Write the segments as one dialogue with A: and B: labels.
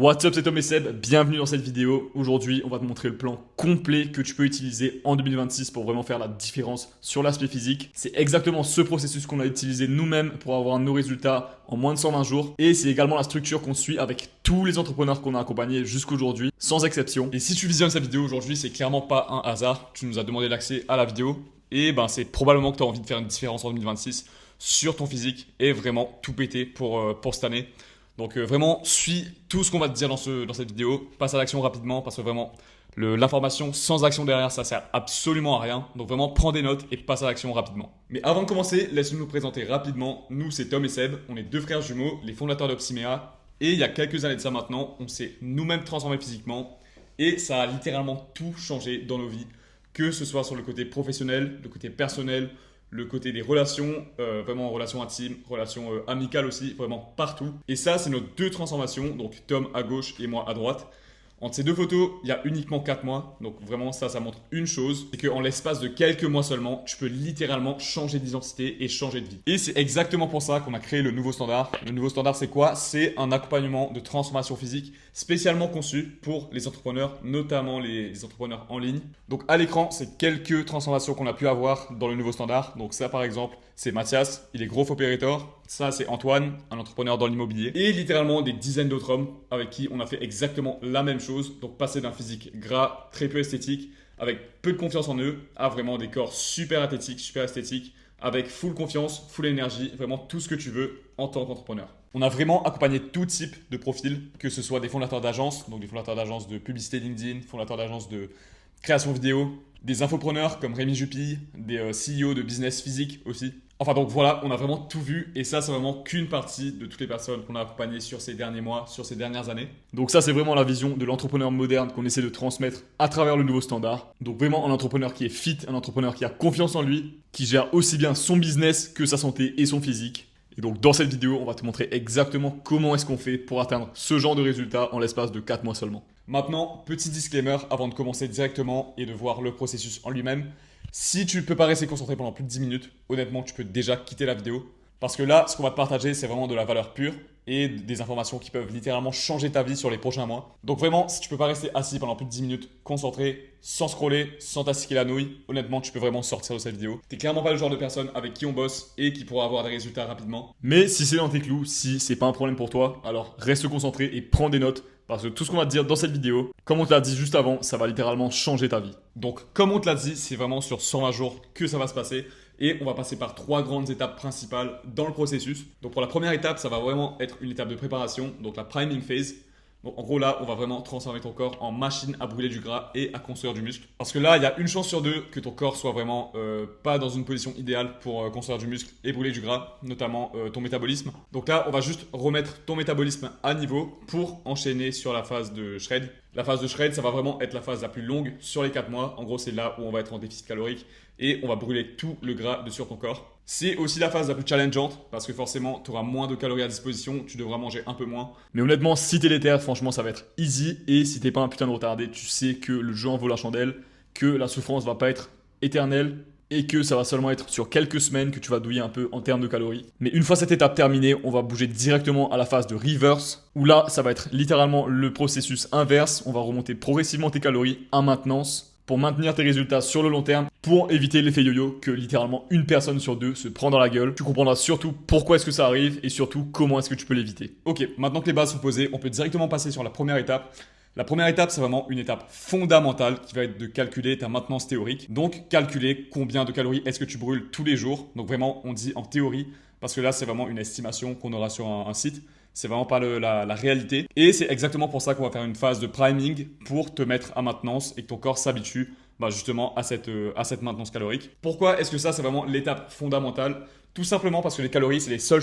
A: What's up, c'est Tom et Seb, bienvenue dans cette vidéo. Aujourd'hui, on va te montrer le plan complet que tu peux utiliser en 2026 pour vraiment faire la différence sur l'aspect physique. C'est exactement ce processus qu'on a utilisé nous-mêmes pour avoir nos résultats en moins de 120 jours. Et c'est également la structure qu'on suit avec tous les entrepreneurs qu'on a accompagnés jusqu'aujourd'hui, sans exception. Et si tu visionnes cette vidéo aujourd'hui, c'est clairement pas un hasard. Tu nous as demandé l'accès à la vidéo et c'est probablement que tu as envie de faire une différence en 2026 sur ton physique et vraiment tout péter pour cette année. Donc vraiment, suis tout ce qu'on va te dire dans cette vidéo, passe à l'action rapidement parce que vraiment, l'information sans action derrière, ça sert absolument à rien. Donc vraiment, prends des notes et passe à l'action rapidement. Mais avant de commencer, laisse-nous nous présenter rapidement. Nous, c'est Tom et Seb, on est deux frères jumeaux, les fondateurs d'Opsimea. Et il y a quelques années de ça maintenant, on s'est nous-mêmes transformés physiquement et ça a littéralement tout changé dans nos vies, que ce soit sur le côté professionnel, le côté personnel, le côté des relations, vraiment relations intimes, relations amicales aussi, vraiment partout. Et ça, c'est nos deux transformations, donc Tom à gauche et moi à droite. Entre ces deux photos, il y a uniquement 4 mois, donc vraiment ça montre une chose, c'est qu'en l'espace de quelques mois seulement, tu peux littéralement changer d'identité et changer de vie. Et c'est exactement pour ça qu'on a créé le nouveau standard. Le nouveau standard, c'est quoi? C'est un accompagnement de transformation physique spécialement conçu pour les entrepreneurs, notamment les entrepreneurs en ligne. Donc à l'écran, c'est quelques transformations qu'on a pu avoir dans le nouveau standard. Donc ça par exemple, c'est Mathias, il est growth operator. Ça, c'est Antoine, un entrepreneur dans l'immobilier. Et littéralement des dizaines d'autres hommes avec qui on a fait exactement la même chose. Donc passer d'un physique gras, très peu esthétique, avec peu de confiance en eux, à vraiment des corps super athlétiques, super esthétiques, avec full confiance, full énergie, vraiment tout ce que tu veux en tant qu'entrepreneur. On a vraiment accompagné tout type de profils, que ce soit des fondateurs d'agences, donc des fondateurs d'agences de publicité LinkedIn, fondateurs d'agences de création vidéo, des infopreneurs comme Rémi Jupille, des CEO de business physique aussi. Enfin donc voilà, on a vraiment tout vu et ça c'est vraiment qu'une partie de toutes les personnes qu'on a accompagnées sur ces derniers mois, sur ces dernières années. Donc ça c'est vraiment la vision de l'entrepreneur moderne qu'on essaie de transmettre à travers le nouveau standard. Donc vraiment un entrepreneur qui est fit, un entrepreneur qui a confiance en lui, qui gère aussi bien son business que sa santé et son physique. Et donc dans cette vidéo, on va te montrer exactement comment est-ce qu'on fait pour atteindre ce genre de résultats en l'espace de 4 mois seulement. Maintenant, petit disclaimer avant de commencer directement et de voir le processus en lui-même. Si tu ne peux pas rester concentré pendant plus de 10 minutes, honnêtement, tu peux déjà quitter la vidéo. Parce que là, ce qu'on va te partager, c'est vraiment de la valeur pure et des informations qui peuvent littéralement changer ta vie sur les prochains mois. Donc vraiment, si tu peux pas rester assis pendant plus de 10 minutes, concentré, sans scroller, sans t'assiquer la nouille, honnêtement, tu peux vraiment sortir de cette vidéo. T'es clairement pas le genre de personne avec qui on bosse et qui pourra avoir des résultats rapidement. Mais si c'est dans tes clous, si c'est pas un problème pour toi, alors reste concentré et prends des notes. Parce que tout ce qu'on va te dire dans cette vidéo, comme on te l'a dit juste avant, ça va littéralement changer ta vie. Donc comme on te l'a dit, c'est vraiment sur 120 jours que ça va se passer. Et on va passer par 3 grandes étapes principales dans le processus. Donc pour la première étape, ça va vraiment être une étape de préparation, donc la priming phase. Donc en gros là, on va vraiment transformer ton corps en machine à brûler du gras et à construire du muscle. Parce que là, il y a une chance sur deux que ton corps soit vraiment pas dans une position idéale pour construire du muscle et brûler du gras, notamment ton métabolisme. Donc là, on va juste remettre ton métabolisme à niveau pour enchaîner sur la phase de shred. La phase de shred, ça va vraiment être la phase la plus longue sur les 4 mois. En gros, c'est là où on va être en déficit calorique et on va brûler tout le gras de sur ton corps. C'est aussi la phase la plus challengeante parce que forcément, tu auras moins de calories à disposition, tu devras manger un peu moins. Mais honnêtement, si t'es déter, franchement, ça va être easy. Et si t'es pas un putain de retardé, tu sais que le jeu en vaut la chandelle, que la souffrance va pas être éternelle et que ça va seulement être sur quelques semaines que tu vas douiller un peu en termes de calories. Mais une fois cette étape terminée, on va bouger directement à la phase de reverse, où là, ça va être littéralement le processus inverse. On va remonter progressivement tes calories à maintenance pour maintenir tes résultats sur le long terme, pour éviter l'effet yo-yo que littéralement une personne sur deux se prend dans la gueule. Tu comprendras surtout pourquoi est-ce que ça arrive et surtout comment est-ce que tu peux l'éviter. Ok, maintenant que les bases sont posées, on peut directement passer sur la première étape. La première étape, c'est vraiment une étape fondamentale qui va être de calculer ta maintenance théorique. Donc, calculer combien de calories est-ce que tu brûles tous les jours. Donc vraiment, on dit en théorie, parce que là, c'est vraiment une estimation qu'on aura sur un site. C'est vraiment pas la réalité. Et c'est exactement pour ça qu'on va faire une phase de priming pour te mettre à maintenance et que ton corps s'habitue justement à cette maintenance calorique. Pourquoi est-ce que ça, c'est vraiment l'étape fondamentale? Tout simplement parce que les calories, c'est la seule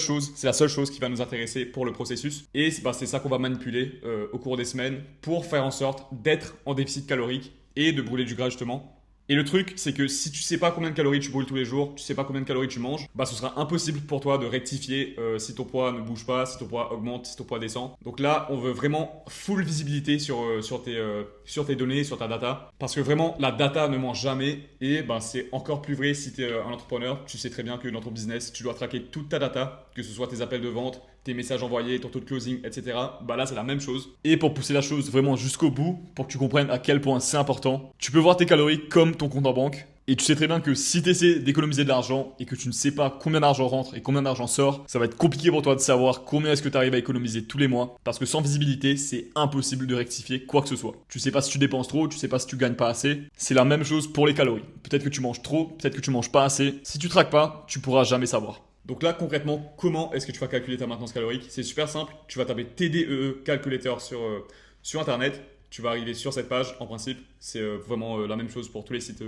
A: chose qui va nous intéresser pour le processus. Et c'est ça qu'on va manipuler au cours des semaines pour faire en sorte d'être en déficit calorique et de brûler du gras justement. Et le truc, c'est que si tu sais pas combien de calories tu brûles tous les jours, tu sais pas combien de calories tu manges, ce sera impossible pour toi de rectifier si ton poids ne bouge pas, si ton poids augmente, si ton poids descend. Donc là, on veut vraiment full visibilité sur tes données, sur ta data. Parce que vraiment, la data ne ment jamais. Et c'est encore plus vrai si tu es un entrepreneur. Tu sais très bien que dans ton business, tu dois traquer toute ta data, que ce soit tes appels de vente, tes messages envoyés, ton taux de closing, etc. Bah là, c'est la même chose. Et pour pousser la chose vraiment jusqu'au bout, pour que tu comprennes à quel point c'est important, tu peux voir tes calories comme ton compte en banque. Et tu sais très bien que si tu essaies d'économiser de l'argent et que tu ne sais pas combien d'argent rentre et combien d'argent sort, ça va être compliqué pour toi de savoir combien est-ce que tu arrives à économiser tous les mois. Parce que sans visibilité, c'est impossible de rectifier quoi que ce soit. Tu sais pas si tu dépenses trop, tu sais pas si tu gagnes pas assez. C'est la même chose pour les calories. Peut-être que tu manges trop, peut-être que tu manges pas assez. Si tu traques pas, tu pourras jamais savoir. Donc là, concrètement, comment est-ce que tu vas calculer ta maintenance calorique? C'est super simple. Tu vas taper TDEE Calculator sur Internet. Tu vas arriver sur cette page. En principe, c'est vraiment la même chose pour tous les sites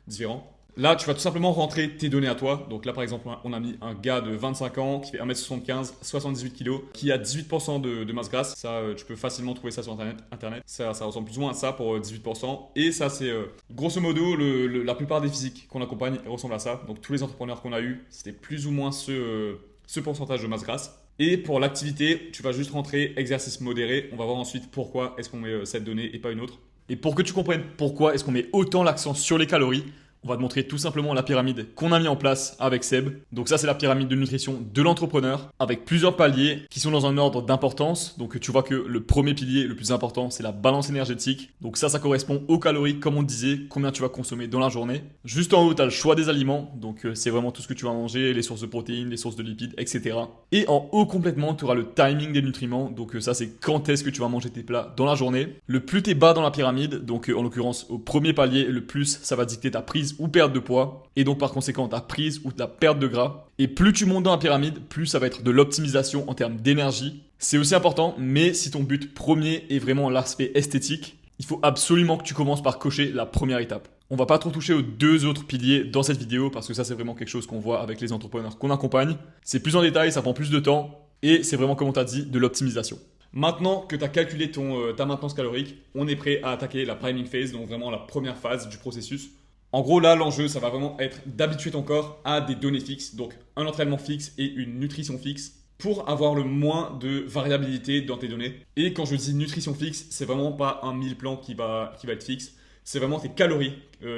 A: différents. Là, tu vas tout simplement rentrer tes données à toi. Donc là, par exemple, on a mis un gars de 25 ans qui fait 1m75, 78 kg, qui a 18% de masse grasse. Ça, tu peux facilement trouver ça sur Internet. Ça ressemble plus ou moins à ça pour 18%. Et ça, c'est grosso modo, la plupart des physiques qu'on accompagne ressemblent à ça. Donc tous les entrepreneurs qu'on a eus, c'était plus ou moins ce pourcentage de masse grasse. Et pour l'activité, tu vas juste rentrer exercice modéré. On va voir ensuite pourquoi est-ce qu'on met cette donnée et pas une autre. Et pour que tu comprennes pourquoi est-ce qu'on met autant l'accent sur les calories, on va te montrer tout simplement la pyramide qu'on a mis en place avec Seb. Donc ça, c'est la pyramide de nutrition de l'entrepreneur avec plusieurs paliers qui sont dans un ordre d'importance. Donc tu vois que le premier pilier, le plus important, c'est la balance énergétique. Donc ça correspond aux calories, comme on disait, combien tu vas consommer dans la journée. Juste en haut, tu as le choix des aliments. Donc c'est vraiment tout ce que tu vas manger, les sources de protéines, les sources de lipides, etc. Et en haut complètement, tu auras le timing des nutriments. Donc ça, c'est quand est-ce que tu vas manger tes plats dans la journée. Le plus tu es bas dans la pyramide, donc en l'occurrence au premier palier, le plus ça va dicter ta prise ou perte de poids, et donc par conséquent ta prise ou ta perte de gras. Et plus tu montes dans la pyramide, plus ça va être de l'optimisation en termes d'énergie. C'est aussi important, mais si ton but premier est vraiment l'aspect esthétique, il faut absolument que tu commences par cocher la première étape. On va pas trop toucher aux deux autres piliers dans cette vidéo, parce que ça c'est vraiment quelque chose qu'on voit avec les entrepreneurs qu'on accompagne. C'est plus en détail, ça prend plus de temps, et c'est vraiment, comme on t'a dit, de l'optimisation. Maintenant que tu as calculé ta maintenance calorique, on est prêt à attaquer la priming phase, donc vraiment la première phase du processus. En gros, là, l'enjeu, ça va vraiment être d'habituer ton corps à des données fixes, donc un entraînement fixe et une nutrition fixe, pour avoir le moins de variabilité dans tes données. Et quand je dis nutrition fixe, c'est vraiment pas un meal plan qui va être fixe, c'est vraiment tes calories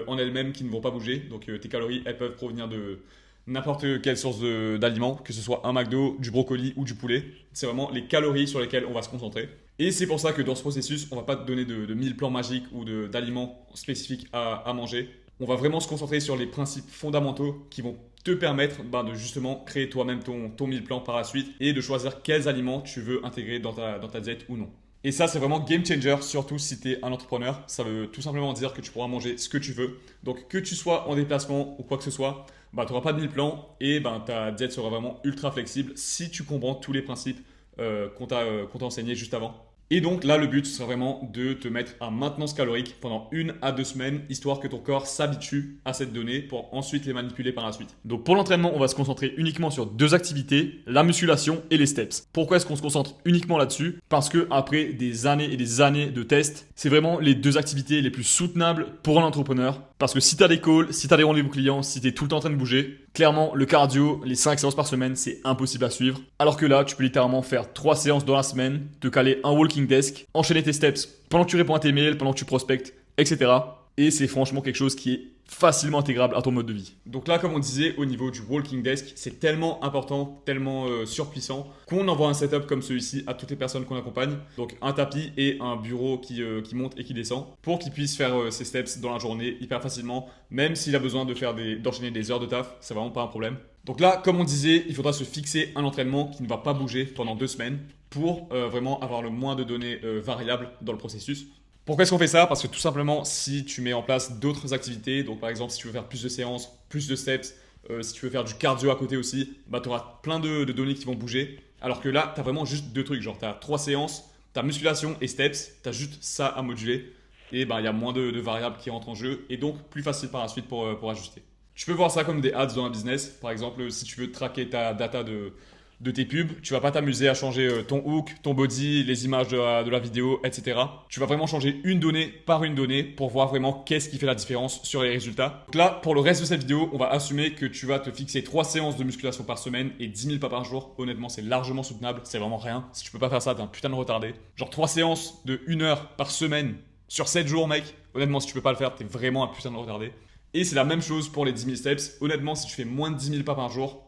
A: en elles-mêmes qui ne vont pas bouger. Donc tes calories, elles peuvent provenir de n'importe quelle source d'aliments, que ce soit un McDo, du brocoli ou du poulet. C'est vraiment les calories sur lesquelles on va se concentrer. Et c'est pour ça que dans ce processus, on va pas te donner de meal plan magique ou d'aliments spécifiques à manger. On va vraiment se concentrer sur les principes fondamentaux qui vont te permettre de justement créer toi-même ton meal plan par la suite et de choisir quels aliments tu veux intégrer dans ta diète ou non. Et ça, c'est vraiment game changer, surtout si tu es un entrepreneur. Ça veut tout simplement dire que tu pourras manger ce que tu veux. Donc, que tu sois en déplacement ou quoi que ce soit, tu n'auras pas de meal plan et ta diète sera vraiment ultra flexible si tu comprends tous les principes qu'on t'a enseigné juste avant. Et donc là, le but sera vraiment de te mettre à maintenance calorique pendant 1 à 2 semaines, histoire que ton corps s'habitue à cette donnée pour ensuite les manipuler par la suite. Donc pour l'entraînement, on va se concentrer uniquement sur 2 activités, la musculation et les steps. Pourquoi est-ce qu'on se concentre uniquement là-dessus? Parce que après des années et des années de tests, c'est vraiment les 2 activités les plus soutenables pour un entrepreneur. Parce que si tu as des calls, si tu as des rendez-vous clients, si tu es tout le temps en train de bouger, clairement, le cardio, les 5 séances par semaine, c'est impossible à suivre. Alors que là, tu peux littéralement faire 3 séances dans la semaine, te caler un walking desk, enchaîner tes steps pendant que tu réponds à tes mails, pendant que tu prospectes, etc. Et c'est franchement quelque chose qui est facilement intégrable à ton mode de vie. Donc là, comme on disait, au niveau du walking desk, c'est tellement important, tellement surpuissant qu'on envoie un setup comme celui-ci à toutes les personnes qu'on accompagne. Donc un tapis et un bureau qui monte et qui descend pour qu'ils puissent faire ses steps dans la journée hyper facilement, même s'il a besoin d'enchaîner des heures de taf, c'est vraiment pas un problème. Donc là, comme on disait, il faudra se fixer un entraînement qui ne va pas bouger pendant 2 semaines pour vraiment avoir le moins de données variables dans le processus. Pourquoi est-ce qu'on fait ça? Parce que tout simplement, si tu mets en place d'autres activités, donc par exemple si tu veux faire plus de séances, plus de steps, si tu veux faire du cardio à côté aussi, tu auras plein de données qui vont bouger. Alors que là, tu as vraiment juste 2 trucs, genre tu as 3 séances, tu as musculation et steps, tu as juste ça à moduler. Et il y a moins de variables qui rentrent en jeu et donc plus facile par la suite pour ajuster. Tu peux voir ça comme des ads dans un business. Par exemple, si tu veux traquer ta data de tes pubs, tu vas pas t'amuser à changer ton hook, ton body, les images de la vidéo, etc. Tu vas vraiment changer une donnée par une donnée pour voir vraiment qu'est-ce qui fait la différence sur les résultats. Donc là, pour le reste de cette vidéo, on va assumer que tu vas te fixer 3 séances de musculation par semaine et 10 000 pas par jour. Honnêtement, c'est largement soutenable, c'est vraiment rien. Si tu peux pas faire ça, t'es un putain de retardé. Genre 3 séances de 1 heure par semaine sur 7 jours, mec. Honnêtement, si tu peux pas le faire, t'es vraiment un putain de retardé. Et c'est la même chose pour les 10 000 steps. Honnêtement, si tu fais moins de 10 000 pas par jour,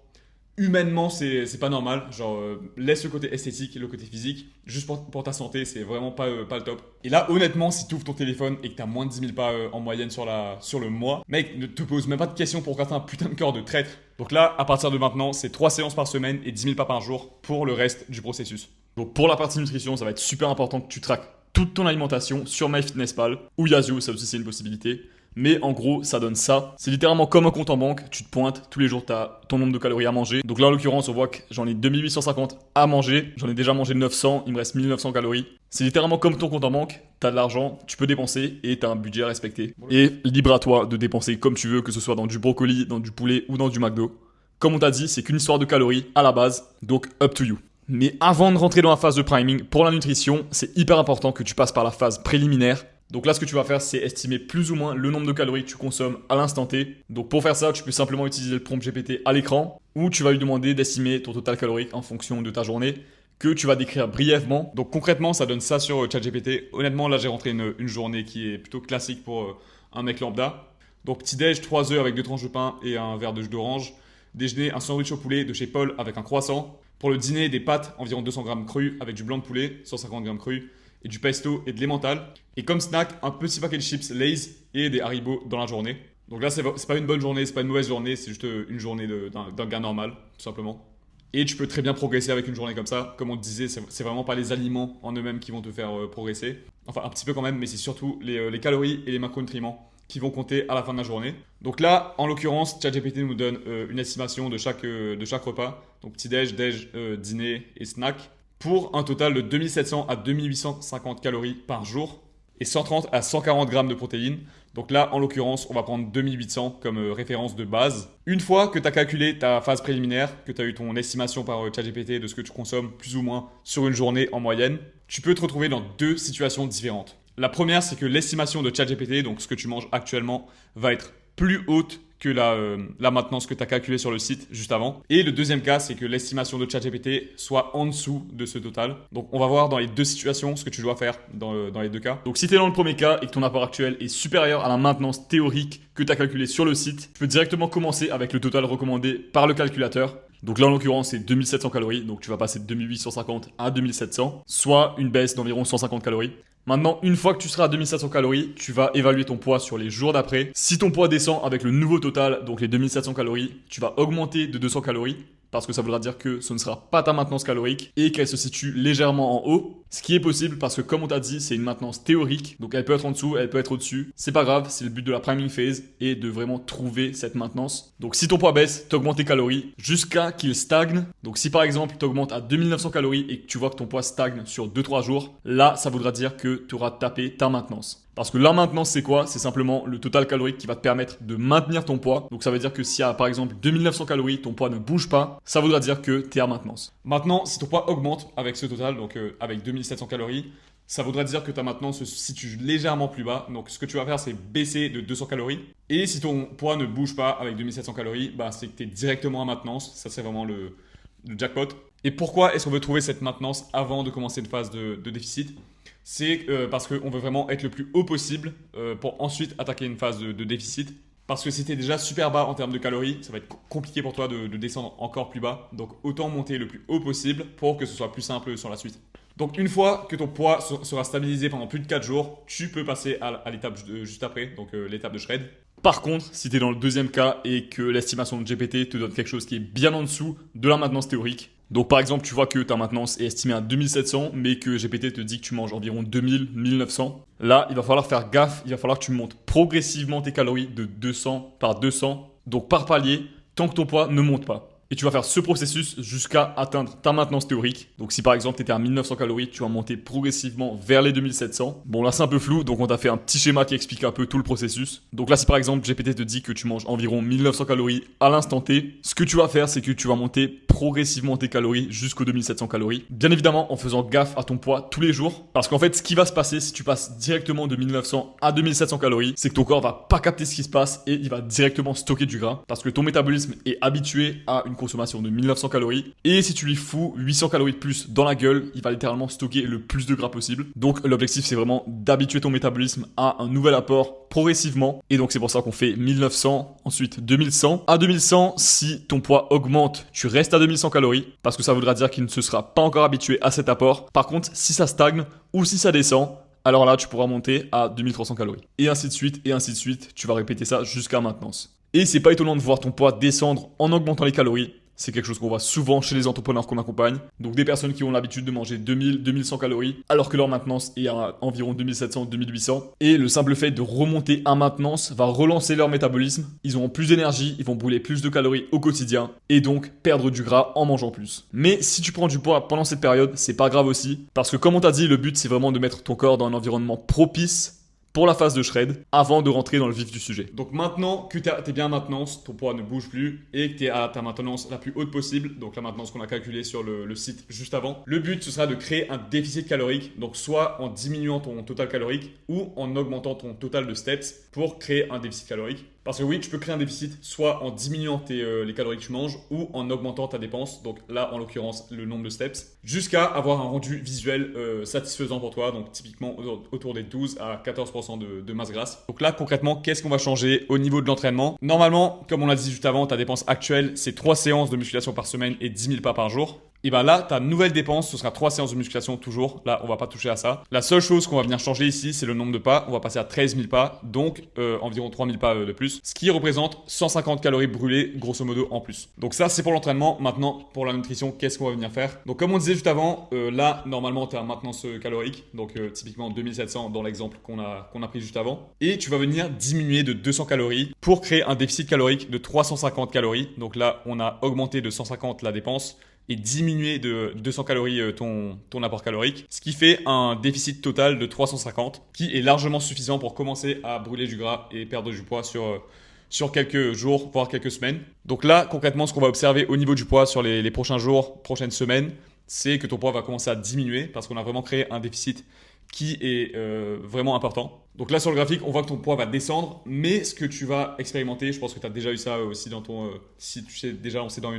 A: humainement, c'est pas normal. Genre, laisse le côté esthétique et le côté physique. Juste pour ta santé, c'est vraiment pas le top. Et là, honnêtement, si tu ouvres ton téléphone et que t'as moins de 10 000 pas en moyenne sur le mois, mec, ne te pose même pas de questions pour gratter un putain de corps de traître. Donc là, à partir de maintenant, c'est 3 séances par semaine et 10 000 pas par jour pour le reste du processus. Donc pour la partie nutrition, ça va être super important que tu traques toute ton alimentation sur MyFitnessPal ou Yazoo, ça aussi c'est une possibilité. Mais en gros, ça donne ça. C'est littéralement comme un compte en banque. Tu te pointes, tous les jours, tu as ton nombre de calories à manger. Donc là, en l'occurrence, on voit que j'en ai 2850 à manger. J'en ai déjà mangé 900, il me reste 1900 calories. C'est littéralement comme ton compte en banque. Tu as de l'argent, tu peux dépenser et tu as un budget à respecter. Et libre à toi de dépenser comme tu veux, que ce soit dans du brocoli, dans du poulet ou dans du McDo. Comme on t'a dit, c'est qu'une histoire de calories à la base. Donc, up to you. Mais avant de rentrer dans la phase de priming, pour la nutrition, c'est hyper important que tu passes par la phase préliminaire. Donc là, ce que tu vas faire, c'est estimer plus ou moins le nombre de calories que tu consommes à l'instant T. Donc pour faire ça, tu peux simplement utiliser le prompt GPT à l'écran ou tu vas lui demander d'estimer ton total calorique en fonction de ta journée que tu vas décrire brièvement. Donc concrètement, ça donne ça sur ChatGPT. Honnêtement, là, j'ai rentré une journée qui est plutôt classique pour un mec lambda. Donc petit-déj, 3 œufs avec 2 tranches de pain et un verre de jus d'orange. Déjeuner, un sandwich au poulet de chez Paul avec un croissant. Pour le dîner, des pâtes, environ 200 grammes crus avec du blanc de poulet, 150 grammes crus. Et du pesto et de l'emmental. Et comme snack, un petit paquet de chips Lay's et des Haribo dans la journée. Donc là, c'est pas une bonne journée, c'est pas une mauvaise journée, c'est juste une journée d'un gars normal, tout simplement. Et tu peux très bien progresser avec une journée comme ça. Comme on te disait, c'est vraiment pas les aliments en eux-mêmes qui vont te faire progresser. Enfin, un petit peu quand même, mais c'est surtout les calories et les macronutriments qui vont compter à la fin de la journée. Donc là, en l'occurrence, ChatGPT nous donne une estimation de chaque repas. Donc petit-déj, déj, dîner et snack. Pour un total de 2700 à 2850 calories par jour et 130 à 140 grammes de protéines. Donc là, en l'occurrence, on va prendre 2800 comme référence de base. Une fois que tu as calculé ta phase préliminaire, que tu as eu ton estimation par ChatGPT de ce que tu consommes plus ou moins sur une journée en moyenne, tu peux te retrouver dans 2 situations différentes. La première, c'est que l'estimation de ChatGPT, donc ce que tu manges actuellement, va être plus haute que la maintenance que tu as calculée sur le site juste avant. Et le deuxième cas, c'est que l'estimation de ChatGPT soit en dessous de ce total. Donc on va voir dans les 2 situations ce que tu dois faire dans les 2 cas. Donc si tu es dans le premier cas et que ton apport actuel est supérieur à la maintenance théorique que tu as calculée sur le site, tu peux directement commencer avec le total recommandé par le calculateur. Donc là en l'occurrence c'est 2700 calories, donc tu vas passer de 2850 à 2700, soit une baisse d'environ 150 calories. Maintenant, une fois que tu seras à 2700 calories, tu vas évaluer ton poids sur les jours d'après. Si ton poids descend avec le nouveau total, donc les 2700 calories, tu vas augmenter de 200 calories. Parce que ça voudra dire que ce ne sera pas ta maintenance calorique et qu'elle se situe légèrement en haut. Ce qui est possible parce que comme on t'a dit, c'est une maintenance théorique. Donc elle peut être en dessous, elle peut être au-dessus. C'est pas grave, c'est le but de la priming phase et de vraiment trouver cette maintenance. Donc si ton poids baisse, t'augmentes tes calories jusqu'à qu'il stagne. Donc si par exemple t'augmentes à 2900 calories et que tu vois que ton poids stagne sur 2-3 jours, là ça voudra dire que tu auras tapé ta maintenance. Parce que la maintenance, c'est quoi? C'est simplement le total calorique qui va te permettre de maintenir ton poids. Donc ça veut dire que s'il y a par exemple 2900 calories, ton poids ne bouge pas, ça voudra dire que tu es à maintenance. Maintenant, si ton poids augmente avec ce total, donc avec 2700 calories, ça voudra dire que ta maintenance se situe légèrement plus bas. Donc ce que tu vas faire, c'est baisser de 200 calories. Et si ton poids ne bouge pas avec 2700 calories, bah, c'est que tu es directement à maintenance. Ça, c'est vraiment le jackpot. Et pourquoi est-ce qu'on veut trouver cette maintenance avant de commencer une phase de déficit? C'est parce qu'on veut vraiment être le plus haut possible pour ensuite attaquer une phase de déficit. Parce que si tu es déjà super bas en termes de calories, ça va être compliqué pour toi de descendre encore plus bas. Donc autant monter le plus haut possible pour que ce soit plus simple sur la suite. Donc une fois que ton poids sera stabilisé pendant plus de 4 jours, tu peux passer à l'étape juste après, donc l'étape de shred. Par contre, si tu es dans le deuxième cas et que l'estimation de GPT te donne quelque chose qui est bien en dessous de la maintenance théorique, donc par exemple tu vois que ta maintenance est estimée à 2700 mais que GPT te dit que tu manges environ 2000, 1900, là il va falloir faire gaffe, il va falloir que tu montes progressivement tes calories de 200 par 200, donc par palier, tant que ton poids ne monte pas. Et tu vas faire ce processus jusqu'à atteindre ta maintenance théorique. Donc si par exemple tu étais à 1900 calories, tu vas monter progressivement vers les 2700. Bon là c'est un peu flou, donc on t'a fait un petit schéma qui explique un peu tout le processus. Donc là si par exemple GPT te dit que tu manges environ 1900 calories à l'instant T, ce que tu vas faire c'est que tu vas monter progressivement tes calories jusqu'aux 2700 calories. Bien évidemment en faisant gaffe à ton poids tous les jours. Parce qu'en fait ce qui va se passer si tu passes directement de 1900 à 2700 calories, c'est que ton corps va pas capter ce qui se passe et il va directement stocker du gras. Parce que ton métabolisme est habitué à une consommation de 1900 calories. Et si tu lui fous 800 calories de plus dans la gueule, il va littéralement stocker le plus de gras possible. Donc l'objectif c'est vraiment d'habituer ton métabolisme à un nouvel apport progressivement. Et donc c'est pour ça qu'on fait 1900, ensuite 2100. À 2100, si ton poids augmente, tu restes à 2100 calories parce que ça voudra dire qu'il ne se sera pas encore habitué à cet apport. Par contre, si ça stagne ou si ça descend, alors là tu pourras monter à 2300 calories. Et ainsi de suite, et ainsi de suite. Tu vas répéter ça jusqu'à maintenance. Et c'est pas étonnant de voir ton poids descendre en augmentant les calories. C'est quelque chose qu'on voit souvent chez les entrepreneurs qu'on accompagne. Donc des personnes qui ont l'habitude de manger 2000, 2100 calories, alors que leur maintenance est à environ 2700, 2800. Et le simple fait de remonter à maintenance va relancer leur métabolisme. Ils auront plus d'énergie, ils vont brûler plus de calories au quotidien et donc perdre du gras en mangeant plus. Mais si tu prends du poids pendant cette période, c'est pas grave aussi. Parce que comme on t'a dit, le but c'est vraiment de mettre ton corps dans un environnement propice pour la phase de shred avant de rentrer dans le vif du sujet. Donc maintenant que tu es bien à maintenance, ton poids ne bouge plus et que tu es à ta maintenance la plus haute possible, donc la maintenance qu'on a calculée sur le site juste avant, le but ce sera de créer un déficit calorique, donc soit en diminuant ton total calorique ou en augmentant ton total de steps pour créer un déficit calorique. Parce que oui, tu peux créer un déficit soit en diminuant les calories que tu manges ou en augmentant ta dépense, donc là en l'occurrence le nombre de steps, jusqu'à avoir un rendu visuel satisfaisant pour toi, donc typiquement autour des 12 à 14% de masse grasse. Donc là concrètement, qu'est-ce qu'on va changer au niveau de l'entraînement? Normalement, comme on l'a dit juste avant, ta dépense actuelle c'est 3 séances de musculation par semaine et 10 000 pas par jour. Et bien là, ta nouvelle dépense, ce sera 3 séances de musculation toujours. Là, on va pas toucher à ça. La seule chose qu'on va venir changer ici, c'est le nombre de pas. On va passer à 13 000 pas, donc environ 3 000 pas de plus. Ce qui représente 150 calories brûlées, grosso modo, en plus. Donc ça, c'est pour l'entraînement. Maintenant, pour la nutrition, qu'est-ce qu'on va venir faire? Donc comme on disait juste avant, là, normalement, tu as un maintenance calorique. Donc typiquement 2700 dans l'exemple qu'on a pris juste avant. Et tu vas venir diminuer de 200 calories pour créer un déficit calorique de 350 calories. Donc là, on a augmenté de 150 la dépense et diminuer de 200 calories ton apport calorique, ce qui fait un déficit total de 350, qui est largement suffisant pour commencer à brûler du gras et perdre du poids sur quelques jours, voire quelques semaines. Donc là, concrètement, ce qu'on va observer au niveau du poids sur les prochains jours, prochaines semaines, c'est que ton poids va commencer à diminuer parce qu'on a vraiment créé un déficit qui est vraiment important. Donc là, sur le graphique, on voit que ton poids va descendre, mais ce que tu vas expérimenter, je pense que tu as déjà eu ça aussi dans ton... si tu sais déjà lancé dans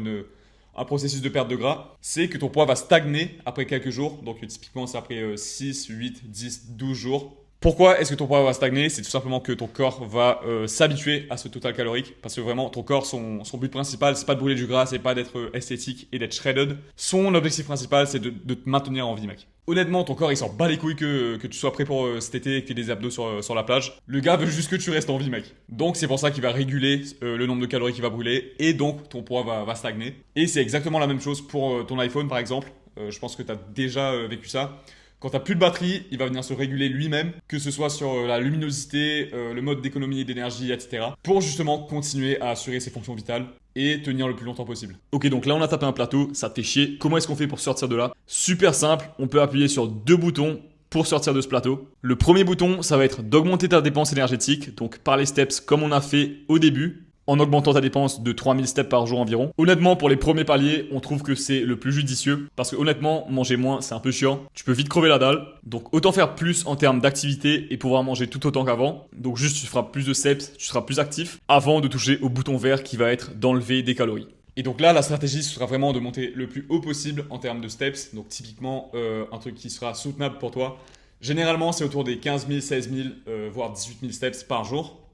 A: un processus de perte de gras, c'est que ton poids va stagner après quelques jours. Donc typiquement, c'est après 6, 8, 10, 12 jours. Pourquoi est-ce que ton poids va stagner? C'est tout simplement que ton corps va s'habituer à ce total calorique. Parce que vraiment, ton corps, son but principal, c'est pas de brûler du gras, c'est pas d'être esthétique et d'être shredded. Son objectif principal, c'est de te maintenir en vie, mec. Honnêtement, ton corps, il s'en bat les couilles que tu sois prêt pour cet été et que tu aies des abdos sur la plage. Le gars veut juste que tu restes en vie, mec. Donc, c'est pour ça qu'il va réguler le nombre de calories qu'il va brûler. Et donc, ton poids va stagner. Et c'est exactement la même chose pour ton iPhone, par exemple. Je pense que tu as déjà vécu ça. Quand tu n'as plus de batterie, il va venir se réguler lui-même, que ce soit sur la luminosité, le mode d'économie d'énergie, etc. pour justement continuer à assurer ses fonctions vitales et tenir le plus longtemps possible. Ok, donc là on a tapé un plateau, ça te fait chier. Comment est-ce qu'on fait pour sortir de là? Super simple, on peut appuyer sur 2 boutons pour sortir de ce plateau. Le premier bouton, ça va être d'augmenter ta dépense énergétique, donc par les steps comme on a fait au début, en augmentant ta dépense de 3000 steps par jour environ. Honnêtement, pour les premiers paliers, on trouve que c'est le plus judicieux parce que honnêtement, manger moins, c'est un peu chiant. Tu peux vite crever la dalle. Donc autant faire plus en termes d'activité et pouvoir manger tout autant qu'avant. Donc juste tu feras plus de steps, tu seras plus actif avant de toucher au bouton vert qui va être d'enlever des calories. Et donc là, la stratégie, ce sera vraiment de monter le plus haut possible en termes de steps. Donc typiquement, un truc qui sera soutenable pour toi. Généralement, c'est autour des 15 000, 16 000, voire 18 000 steps par jour.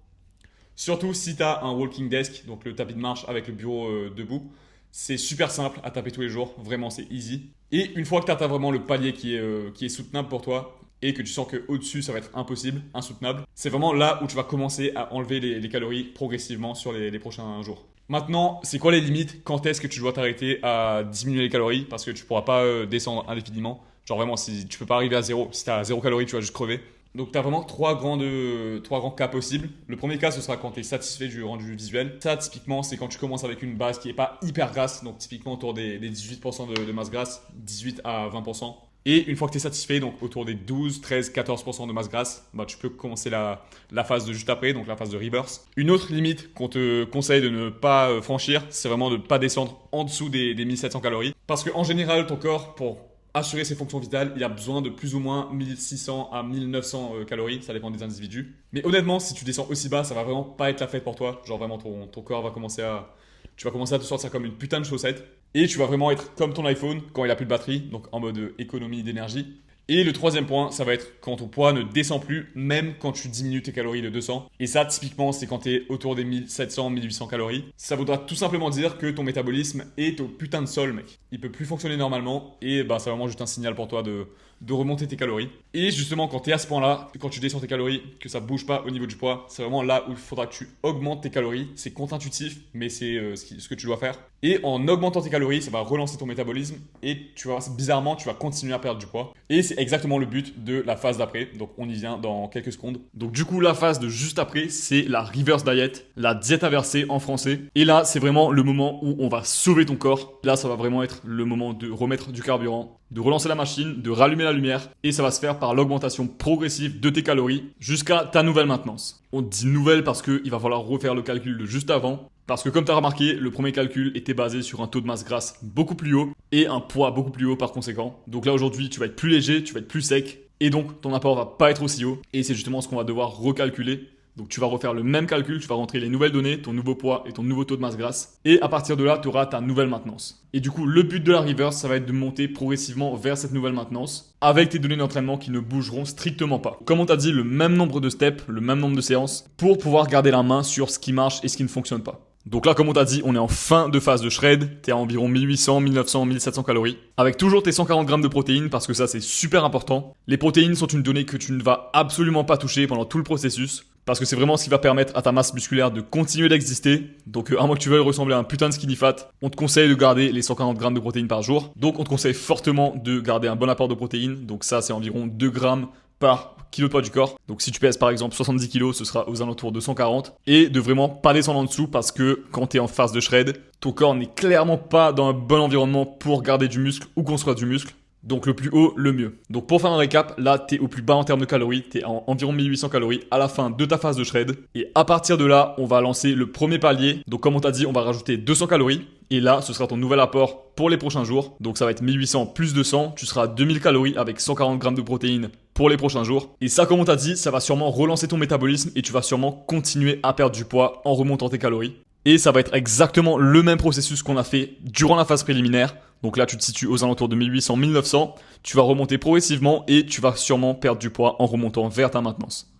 A: Surtout si tu as un walking desk, donc le tapis de marche avec le bureau debout. C'est super simple à taper tous les jours, vraiment c'est easy. Et une fois que tu atteins vraiment le palier qui est soutenable pour toi et que tu sens qu'au-dessus ça va être impossible, insoutenable, c'est vraiment là où tu vas commencer à enlever les calories progressivement sur les prochains jours. Maintenant, c'est quoi les limites? Quand est-ce que tu dois t'arrêter à diminuer les calories? Parce que tu ne pourras pas descendre indéfiniment. Genre vraiment, si tu peux pas arriver à zéro, si tu as 0 calories, tu vas juste crever. Donc tu as vraiment trois grands cas possibles. Le premier cas, ce sera quand tu es satisfait du rendu visuel. Ça, typiquement, c'est quand tu commences avec une base qui n'est pas hyper grasse, donc typiquement autour des 18% de masse grasse, 18 à 20%. Et une fois que tu es satisfait, donc autour des 12, 13, 14% de masse grasse, bah, tu peux commencer la phase de juste après, donc la phase de reverse. Une autre limite qu'on te conseille de ne pas franchir, c'est vraiment de ne pas descendre en dessous des 1700 calories. Parce qu'en général, ton corps, pour assurer ses fonctions vitales, il a besoin de plus ou moins 1600 à 1900 calories, ça dépend des individus. Mais honnêtement, si tu descends aussi bas, ça va vraiment pas être la fête pour toi. Genre vraiment, ton corps va commencer tu vas commencer à te sortir comme une putain de chaussette. Et tu vas vraiment être comme ton iPhone quand il a plus de batterie, donc en mode économie d'énergie. Et le troisième point, ça va être quand ton poids ne descend plus, même quand tu diminues tes calories de 200. Et ça, typiquement, c'est quand tu es autour des 1700, 1800 calories. Ça voudra tout simplement dire que ton métabolisme est au putain de sol, mec. Il peut plus fonctionner normalement et bah, c'est vraiment juste un signal pour toi de remonter tes calories. Et justement, quand tu es à ce point-là, quand tu descends tes calories, que ça bouge pas au niveau du poids, c'est vraiment là où il faudra que tu augmentes tes calories. C'est contre-intuitif, mais c'est ce que tu dois faire. Et en augmentant tes calories, ça va relancer ton métabolisme et tu vas, bizarrement, tu vas continuer à perdre du poids. Et c'est exactement le but de la phase d'après. Donc on y vient dans quelques secondes. Donc du coup, la phase de juste après, c'est la reverse diet, la diète inversée en français. Et là, c'est vraiment le moment où on va sauver ton corps. Là, ça va vraiment être le moment de remettre du carburant, de relancer la machine, de rallumer la lumière. Et ça va se faire par l'augmentation progressive de tes calories jusqu'à ta nouvelle maintenance. On dit nouvelle parce qu'il va falloir refaire le calcul de juste avant. Parce que comme tu as remarqué, le premier calcul était basé sur un taux de masse grasse beaucoup plus haut et un poids beaucoup plus haut par conséquent. Donc là aujourd'hui, tu vas être plus léger, tu vas être plus sec et donc ton apport va pas être aussi haut. Et c'est justement ce qu'on va devoir recalculer. Donc tu vas refaire le même calcul, tu vas rentrer les nouvelles données, ton nouveau poids et ton nouveau taux de masse grasse. Et à partir de là, tu auras ta nouvelle maintenance. Et du coup, le but de la reverse, ça va être de monter progressivement vers cette nouvelle maintenance avec tes données d'entraînement qui ne bougeront strictement pas. Comme on t'a dit, le même nombre de steps, le même nombre de séances pour pouvoir garder la main sur ce qui marche et ce qui ne fonctionne pas. Donc là, comme on t'a dit, on est en fin de phase de shred. T'es à environ 1800, 1900, 1700 calories. Avec toujours tes 140 grammes de protéines parce que ça, c'est super important. Les protéines sont une donnée que tu ne vas absolument pas toucher pendant tout le processus. Parce que c'est vraiment ce qui va permettre à ta masse musculaire de continuer d'exister. Donc à moins que tu veuilles ressembler à un putain de skinny fat, on te conseille de garder les 140 grammes de protéines par jour. Donc on te conseille fortement de garder un bon apport de protéines. Donc ça, c'est environ 2 grammes par kilo de poids du corps. Donc si tu pèses par exemple 70 kg, ce sera aux alentours de 140. Et de vraiment pas descendre en dessous parce que quand tu es en phase de shred, ton corps n'est clairement pas dans un bon environnement pour garder du muscle ou construire du muscle. Donc le plus haut, le mieux. Donc pour faire un récap, là t'es au plus bas en termes de calories, t'es à environ 1800 calories à la fin de ta phase de shred. Et à partir de là, on va lancer le premier palier. Donc comme on t'a dit, on va rajouter 200 calories. Et là, ce sera ton nouvel apport pour les prochains jours. Donc ça va être 1800 plus 200, tu seras à 2000 calories avec 140 grammes de protéines pour les prochains jours. Et ça, comme on t'a dit, ça va sûrement relancer ton métabolisme et tu vas sûrement continuer à perdre du poids en remontant tes calories. Et ça va être exactement le même processus qu'on a fait durant la phase préliminaire. Donc là, tu te situes aux alentours de 1800-1900. Tu vas remonter progressivement et tu vas sûrement perdre du poids en remontant vers ta maintenance.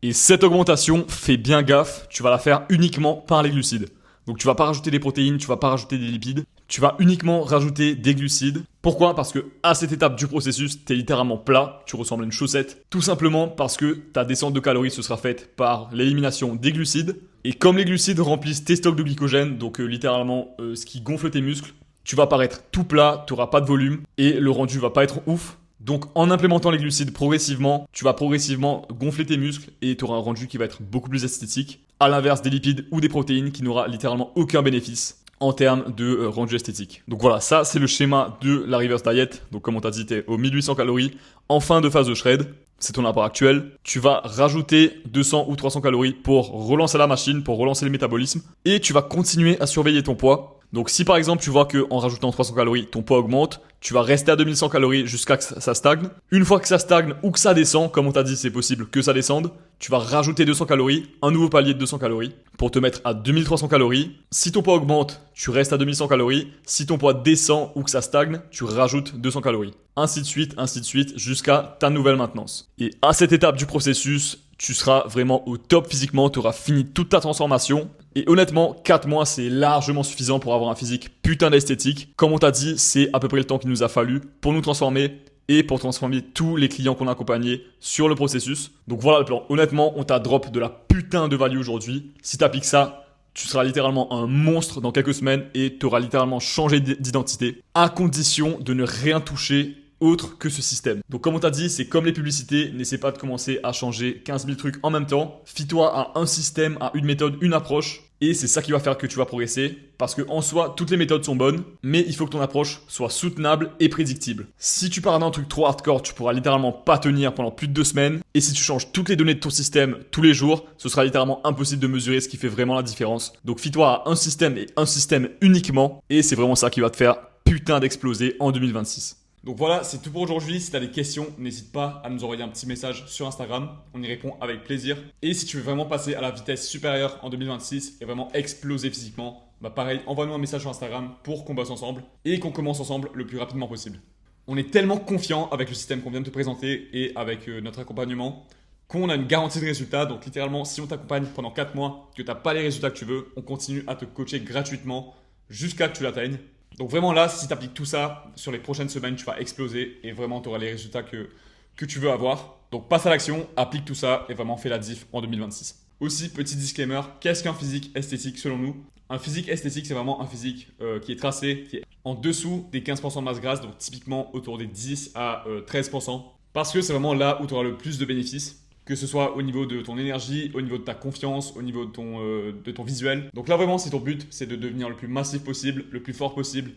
A: Et cette augmentation, fais bien gaffe, tu vas la faire uniquement par les glucides. Donc tu vas pas rajouter des protéines, tu vas pas rajouter des lipides. Tu vas uniquement rajouter des glucides. Pourquoi ? Parce que à cette étape du processus, tu es littéralement plat, tu ressembles à une chaussette. Tout simplement parce que ta descente de calories se sera faite par l'élimination des glucides. Et comme les glucides remplissent tes stocks de glycogène, donc littéralement ce qui gonfle tes muscles, tu vas paraître tout plat, tu n'auras pas de volume et le rendu va pas être ouf. Donc en implémentant les glucides progressivement, tu vas progressivement gonfler tes muscles et tu auras un rendu qui va être beaucoup plus esthétique. À l'inverse des lipides ou des protéines qui n'aura littéralement aucun bénéfice en termes de rendu esthétique. Donc voilà, ça c'est le schéma de la reverse diet. Donc comme on t'a dit, tu es aux 1800 calories en fin de phase de shred. C'est ton apport actuel. Tu vas rajouter 200 ou 300 calories pour relancer la machine, pour relancer le métabolisme. Et tu vas continuer à surveiller ton poids. Donc si par exemple tu vois qu'en rajoutant 300 calories, ton poids augmente, tu vas rester à 2100 calories jusqu'à que ça stagne. Une fois que ça stagne ou que ça descend, comme on t'a dit c'est possible que ça descende, tu vas rajouter 200 calories, un nouveau palier de 200 calories pour te mettre à 2300 calories. Si ton poids augmente, tu restes à 2100 calories. Si ton poids descend ou que ça stagne, tu rajoutes 200 calories. Ainsi de suite, jusqu'à ta nouvelle maintenance. Et à cette étape du processus, tu seras vraiment au top physiquement, tu auras fini toute ta transformation. Et honnêtement, 4 mois, c'est largement suffisant pour avoir un physique putain d'esthétique. Comme on t'a dit, c'est à peu près le temps qu'il nous a fallu pour nous transformer et pour transformer tous les clients qu'on a accompagnés sur le processus. Donc voilà le plan. Honnêtement, on t'a drop de la putain de value aujourd'hui. Si t'appliques ça, tu seras littéralement un monstre dans quelques semaines et tu auras littéralement changé d'identité à condition de ne rien toucher autre que ce système. Donc comme on t'a dit, c'est comme les publicités, n'essaie pas de commencer à changer 15 000 trucs en même temps. Fie-toi à un système, à une méthode, une approche. Et c'est ça qui va faire que tu vas progresser. Parce que en soi, toutes les méthodes sont bonnes, mais il faut que ton approche soit soutenable et prédictible. Si tu pars d'un truc trop hardcore, tu pourras littéralement pas tenir pendant plus de 2 semaines. Et si tu changes toutes les données de ton système tous les jours, ce sera littéralement impossible de mesurer ce qui fait vraiment la différence. Donc fie-toi à un système et un système uniquement. Et c'est vraiment ça qui va te faire putain d'exploser en 2026. Donc voilà, c'est tout pour aujourd'hui. Si tu as des questions, n'hésite pas à nous envoyer un petit message sur Instagram. On y répond avec plaisir. Et si tu veux vraiment passer à la vitesse supérieure en 2026 et vraiment exploser physiquement, bah pareil, envoie-nous un message sur Instagram pour qu'on bosse ensemble et qu'on commence ensemble le plus rapidement possible. On est tellement confiant avec le système qu'on vient de te présenter et avec notre accompagnement qu'on a une garantie de résultat. Donc littéralement, si on t'accompagne pendant 4 mois, que tu n'as pas les résultats que tu veux, on continue à te coacher gratuitement jusqu'à que tu l'atteignes. Donc vraiment là, si tu appliques tout ça, sur les prochaines semaines, tu vas exploser et vraiment tu auras les résultats que tu veux avoir. Donc passe à l'action, applique tout ça et vraiment fais la diff en 2026. Aussi, petit disclaimer, qu'est-ce qu'un physique esthétique selon nous? Un physique esthétique, c'est vraiment un physique qui est tracé, qui est en dessous des 15% de masse grasse, donc typiquement autour des 10 à 13%. Parce que c'est vraiment là où tu auras le plus de bénéfices. Que ce soit au niveau de ton énergie, au niveau de ta confiance, au niveau de ton visuel. Donc là vraiment, si ton but c'est de devenir le plus massif possible, le plus fort possible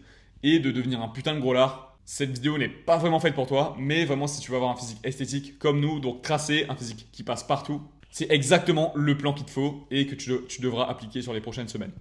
A: et de devenir un putain de gros lard, cette vidéo n'est pas vraiment faite pour toi, mais vraiment si tu veux avoir un physique esthétique comme nous, donc tracé, un physique qui passe partout, c'est exactement le plan qu'il te faut et que tu devras appliquer sur les prochaines semaines.